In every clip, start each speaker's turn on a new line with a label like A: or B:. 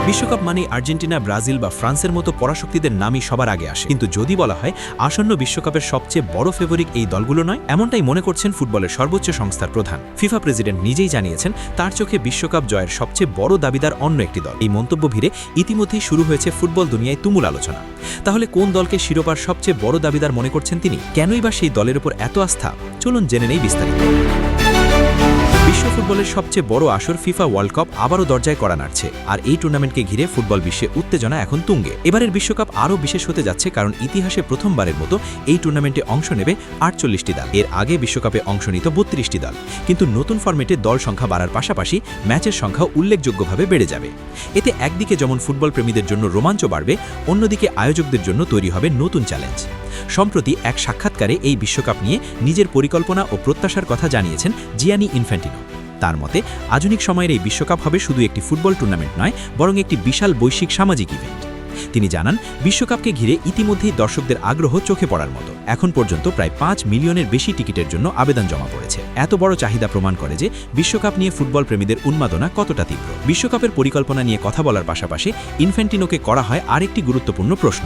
A: বিশ্বকাপ মানে Argentina, Brazil বা ফ্রান্সের মতো পরাশক্তিদের নামই সবার আগে আসে। কিন্তু যদি বলা হয় আসন্ন বিশ্বকাপের সবচেয়ে বড় ফেভারিট এই দলগুলো নয়, এমনটাই মনে করছেন ফুটবলের সর্বোচ্চ সংস্থার প্রধান। ফিফা প্রেসিডেন্ট নিজেই জানিয়েছেন তার চোখে বিশ্বকাপ জয়ের সবচেয়ে বড় দাবিদার অন্য একটি দল। এই মন্তব্য ভিড়ে ইতিমধ্যেই শুরু হয়েছে ফুটবল দুনিয়ায় তুমুল আলোচনা। তাহলে কোন দলকে শিরোপার সবচেয়ে বড় দাবিদার মনে করছেন তিনি? কেনই বা সেই দলের উপর এত আস্থা? চলুন জেনে নেই বিস্তারিত। বিশ্ব ফুটবলের সবচেয়ে বড় আসর ফিফা ওয়ার্ল্ড কাপ আবারও দরজায় কড়া নাড়ছে, আর এই টুর্নামেন্টকে ঘিরে ফুটবল বিশ্বে উত্তেজনা এখন তুঙ্গে। এবারের বিশ্বকাপ আরও বিশেষ হতে যাচ্ছে কারণ ইতিহাসে প্রথমবারের মতো এই টুর্নামেন্টে অংশ নেবে 48টি দল। এর আগে বিশ্বকাপে অংশ নিত 32টি দল, কিন্তু নতুন ফরম্যাটে দল সংখ্যা বাড়ার পাশাপাশি ম্যাচের সংখ্যাও উল্লেখযোগ্যভাবে বেড়ে যাবে। এতে একদিকে যেমন ফুটবল প্রেমীদের জন্য রোমাঞ্চ বাড়বে, অন্যদিকে আয়োজকদের জন্য তৈরি হবে নতুন চ্যালেঞ্জ। সম্প্রতি এক সাক্ষাৎকারে এই বিশ্বকাপ নিয়ে নিজের পরিকল্পনা ও প্রত্যাশার কথা জানিয়েছেন জিয়ানি ইনফ্যান্টিনো। তার মতে আধুনিক সময়ের এই বিশ্বকাপ হবে শুধু একটি ফুটবল টুর্নামেন্ট নয়, বরং একটি বিশাল বৈশ্বিক সামাজিক ইভেন্ট। তিনি জানান, বিশ্বকাপকে ঘিরে ইতিমধ্যেই দর্শকদের আগ্রহ চোখে পড়ার মতো। এখন পর্যন্ত প্রায় 5 মিলিয়নের বেশি টিকিটের জন্য আবেদন জমা পড়েছে। এত বড় চাহিদা প্রমাণ করে যে বিশ্বকাপ নিয়ে ফুটবল প্রেমীদের উন্মাদনা কতটা তীব্র। বিশ্বকাপের পরিকল্পনা নিয়ে কথা বলার পাশাপাশি ইনফ্যান্টিনোকে করা হয় আরেকটি গুরুত্বপূর্ণ প্রশ্ন: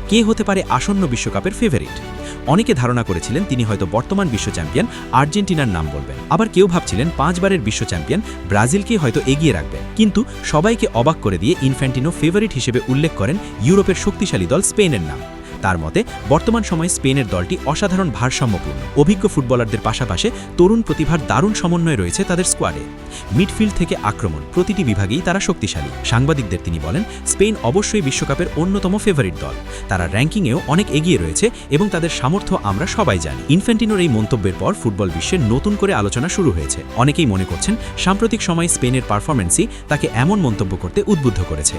A: কে হতে পারে আসন্ন বিশ্বকাপের ফেভারিট? অনেকে ধারণা করেছিলেন তিনি হয়তো বর্তমান বিশ্ব চ্যাম্পিয়ন আর্জেন্টিনার নাম বলবেন। আবার কেউ ভাবছিলেন 5 বারের বিশ্ব চ্যাম্পিয়ন ব্রাজিলকে হয়তো এগিয়ে রাখবেন। কিন্তু সবাইকে অবাক করে দিয়ে ইনফ্যান্টিনো ফেভারিট হিসেবে উল্লেখ করেন ইউরোপের শক্তিশালী দল স্পেনের নাম। তার মতে বর্তমান সময়ে স্পেনের দলটি অসাধারণ ভারসাম্যপূর্ণ। অভিজ্ঞ ফুটবলারদের পাশাপাশি তরুণ প্রতিভার দারুণ সমন্বয় রয়েছে তাদের স্কোয়াডে। মিডফিল্ড থেকে আক্রমণ, প্রতিটি বিভাগেই তারা শক্তিশালী। সাংবাদিকদের তিনি বলেন, স্পেন অবশ্যই বিশ্বকাপের অন্যতম ফেভারিট দল। তারা র্যাঙ্কিংয়েও অনেক এগিয়ে রয়েছে এবং তাদের সামর্থ্য আমরা সবাই জানি। ইনফ্যান্টিনোর এই মন্তব্যের পর ফুটবল বিশ্বে নতুন করে আলোচনা শুরু হয়েছে। অনেকেই মনে করছেন সাম্প্রতিক সময়ে স্পেনের পারফরম্যান্সই তাকে এমন মন্তব্য করতে উদ্বুদ্ধ করেছে।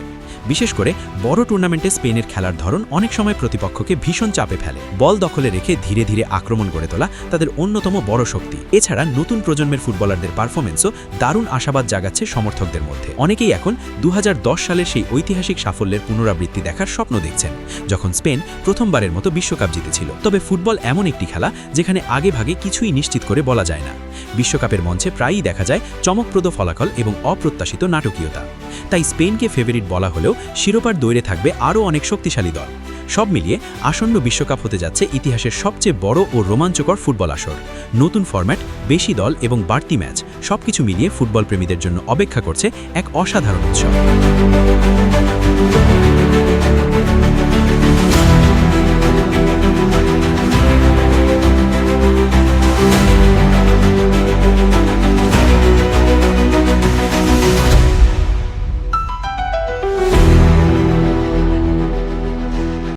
A: বিশেষ করে বড় টুর্নামেন্টে স্পেনের খেলার ধরন অনেক সময় প্রতিপক্ষকে ভীষণ চাপে ফেলে। বল দখলে রেখে ধীরে ধীরে আক্রমণ গড়ে তোলা তাদের অন্যতম বড় শক্তি। এছাড়া নতুন প্রজন্মের ফুটবলারদের পারফরম্যান্সও দারুণ আশাবাদ জাগাচ্ছে সমর্থকদের মধ্যে। অনেকেই এখন 2010 সালের সেই ঐতিহাসিক সাফল্যের পুনরাবৃত্তি দেখার স্বপ্ন দেখছেন, যখন স্পেন প্রথমবারের মতো বিশ্বকাপ জিতেছিল। তবে ফুটবল এমন একটি খেলা যেখানে আগেভাগে কিছুই নিশ্চিত করে বলা যায় না। বিশ্বকাপের মঞ্চে প্রায়ই দেখা যায় চমকপ্রদ ফলাফল এবং অপ্রত্যাশিত নাটকীয়তা। তাই স্পেনকে ফেভারিট বলা হলেও শিরোপার দৌড়ে থাকবে আরও অনেক শক্তিশালী দল। সব মিলিয়ে আসন্ন বিশ্বকাপ হতে যাচ্ছে ইতিহাসের সবচেয়ে বড় ও রোমাঞ্চকর ফুটবল আসর। নতুন ফরম্যাট, বেশি দল এবং বাড়তি ম্যাচ, সবকিছু মিলিয়ে ফুটবল প্রেমীদের জন্য অপেক্ষা করছে এক অসাধারণ উৎসব।